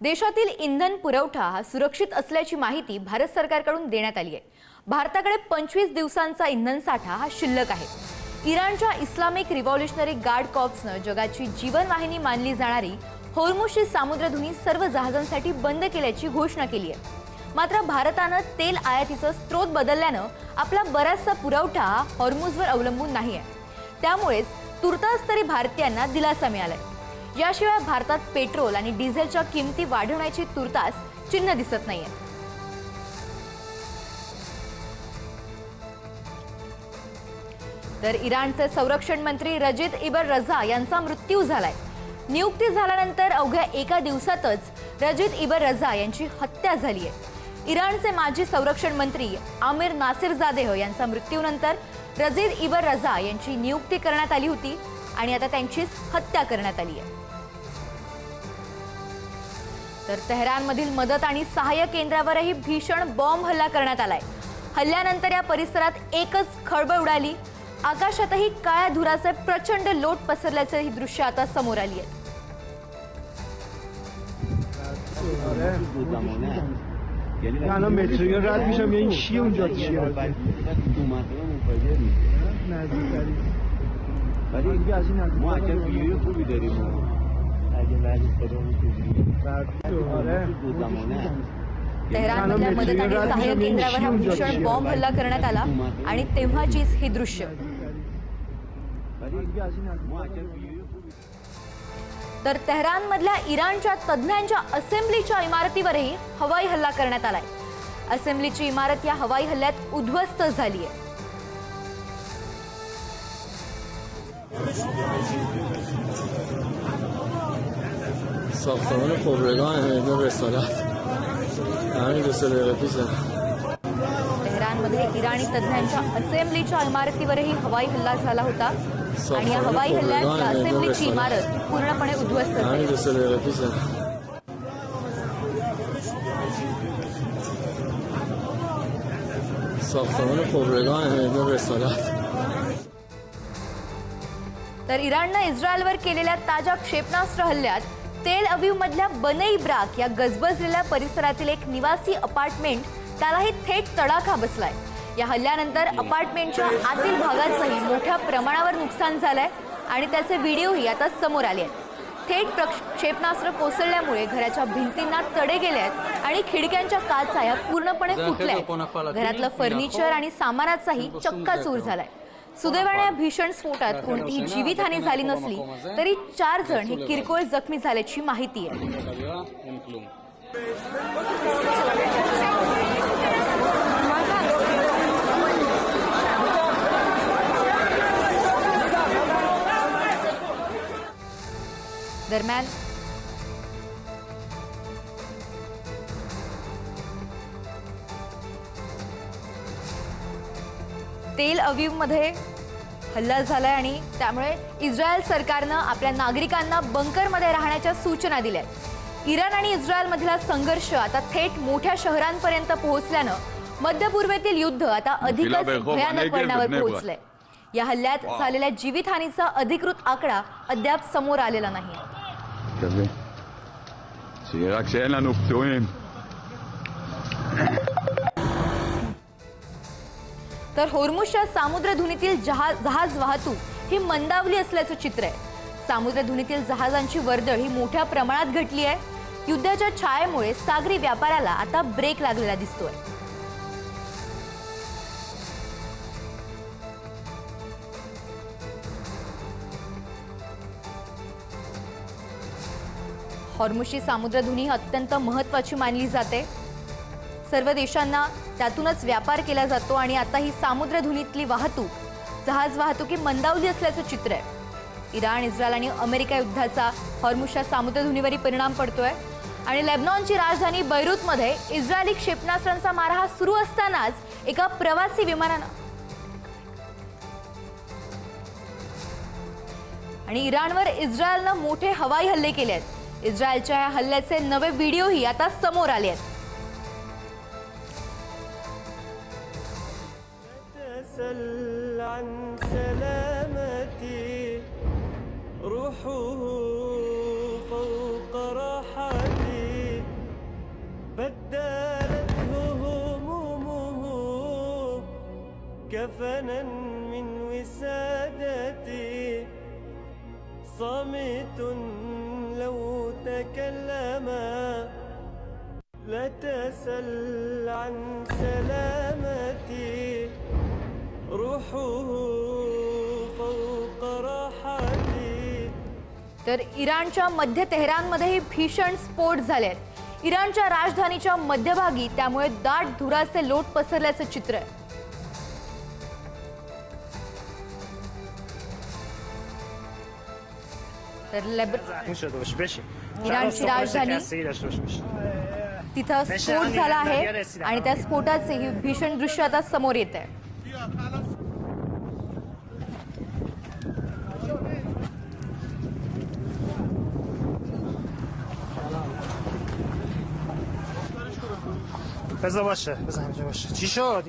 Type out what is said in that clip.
देशातील इंधन पुरवठा हा सुरक्षित असल्याची माहिती भारत सरकारकडून देण्यात आली आहे। भारताकडे 25 दिवसांचा इंधन साठा हा शिल्लक आहे। इराणच्या इस्लामिक रिव्होल्युशनरी गार्ड कॉर्प्सने जगाची जीवनवाहिनी मानली जाणारी होर्मुझची सामुद्रधुनी सर्व जहाजांसाठी बंद केल्याची घोषणा केली आहे। मात्र भारताने तेल आयातीचा स्रोत बदलल्याने आपला बराचसा पुरवठा होर्मुझवर अवलंबून नाही आहे। त्यामुळे तुर्तास तरी भारतीयांना दिलासा मिळालाय। याशिवाय भारतात पेट्रोल आणि डिझेलच्या किमती वाढवण्याची तुर्तास चिन्ह दिसत नाहीये। तर इराणचे संरक्षण मंत्री रजीद इबर रजा यांचा मृत्यू झालाय। नियुक्ती झाल्यानंतर अवघ्या एका दिवसातच रजीद इबर रजा यांची हत्या झाली आहे। इराणचे माजी संरक्षण मंत्री आमिर नासिरजादेह यांचा मृत्यूनंतर रजीद इबर रजा यांची नियुक्ती करण्यात आली होती आणि आता त्यांचीच हत्या करण्यात आली आहे। तर तेहरानमधील मदत आणि सहाय्य केंद्रावरही भीषण बॉम्ब हल्ला करण्यात आलाय। हल्ल्यानंतर या परिसरात एकच खळबळ उडाली। आकाशातही काळ्या धुराचे प्रचंड लोट पसरल्याचे ही दृश्य आता समोर आली आहेत। الان مترو رد میشم یا این چیه اونجا چیه ولی دیگه از این ما اگه ویدیو خوبی داریم اگه بعد خدا तेहरानमधल्या मदत आणि सहाय्य केंद्रावर हा भीषण बॉम्ब हल्ला करण्यात आला आणि तेव्हाचीच ही दृश्य। तर तेहरानमधल्या इराणच्या तज्ञांच्या असेंब्लीच्या इमारतीवरही हवाई हल्ला करण्यात आलाय। असेंब्लीची इमारत या हवाई हल्ल्यात उद्ध्वस्त झाली आहे। ساختمان خبرگان میدان رسالت همین 2 دقیقه پیشه तेहरानमध्ये इराणी तज्ञांच्या असेंब्लीच्या इमारतीवरही हवाई हल्ला झाला होता आणि या हवाई हल्ल्यात असेंब्लीची इमारत पूर्णपणे उद्ध्वस्त झाली। 2 دقیقه پیشه ساختمان خبرگان میدان رسالت तर इराणने इस्रायलवर केलेल्या ताज्या क्षेपणास्त्र हल्ल्यात तेल अवीव मधल्या बनई ब्राक या गजबजलेल्या परिसरातील एक निवासी अपार्टमेंट त्यालाही थेट तडाखा बसलाय। या हल्ल्यानंतर अपार्टमेंटच्या आतील भागाचंही मोठ्या प्रमाणावर नुकसान झालंय आणि त्याचे व्हिडिओही आता समोर आले आहेत। थेट क्षेपणास्त्र कोसळल्यामुळे घराच्या भिंतींना तडे गेले आहेत आणि खिडक्यांच्या काचा या पूर्णपणे फुटल्या आहेत। घरातलं फर्निचर आणि सामानाचाही चक्काचूर झालाय। सुदैवाने या भीषण स्फोटात कोणतीही जीवितहानी झाली नसली तरी 4 जण हे किरकोळ जखमी झाल्याची माहिती आहे। दरम्यान तेल अवीव मध्ये हल्ला झालाय आणि त्यामुळे इस्रायल सरकारने आपल्या नागरिकांना बंकरमध्ये राहण्याच्या सूचना दिल्या आहेत। इराण आणि इस्रायल मधला संघर्ष आता थेट मोठ्या शहरांपर्यंत पोहोचल्याने मध्य पूर्वेतील युद्ध आता अधिकच भयानक वळणावर पोहोचलंय। या हल्ल्यात झालेल्या जीवितहानीचा अधिकृत आकडा अद्याप समोर आलेला नाही। तर होर्मुझच्या सामुद्रधुनीतील जहाज वाहतूक ही मंदावली असल्याचं चित्र आहे। सामुद्रधुनीतील जहाजांची वर्दळ ही मोठ्या प्रमाणात घटली आहे। युद्धाच्या छायेमुळे सागरी व्यापाराला आता ब्रेक लागलेला दिसतोय। होर्मुझची सामुद्रधुनी अत्यंत महत्त्वाची मानली जाते। सर्व देशांना त्यातूनच व्यापार केला जातो आणि आता ही सामुद्रधुनीतली वाहतूक जहाज वाहतूक ही मंदावली असल्याचं चित्र आहे। इराण, इस्रायल आणि अमेरिका युद्धाचा होर्मुझच्या सामुद्रधुनीवरही परिणाम पडतोय आणि लेबनॉनची राजधानी बैरूतमध्ये इस्रायली क्षेपणास्त्रांचा मारा हा सुरू असतानाच एका प्रवासी विमानानं आणि इराणवर इस्रायलने मोठे हवाई हल्ले केले आहेत। इस्रायलच्या या हल्ल्याचे नवे व्हिडिओही आता समोर आले आहेत। عن سلامتي روحه فوق راحتي كفنا من وسادتي صامت لو تكلم لا تسل عن سلامتي روحه فوق راحتي. तर इराणच्या मध्य तेहरानमध्येही भीषण स्फोट झालेत. इराणच्या राजधानीच्या मध्यभागी त्यामुळे दाट धुराचे लोट पसरल्याचं चित्र आहे. तर इराणची राजधानी तिथं स्फोट झाला आहे आणि त्या स्फोटाचे ही भीषण दृश्य आता समोर येत आहे. بذار باشه بذار همینجا باشه چی شد؟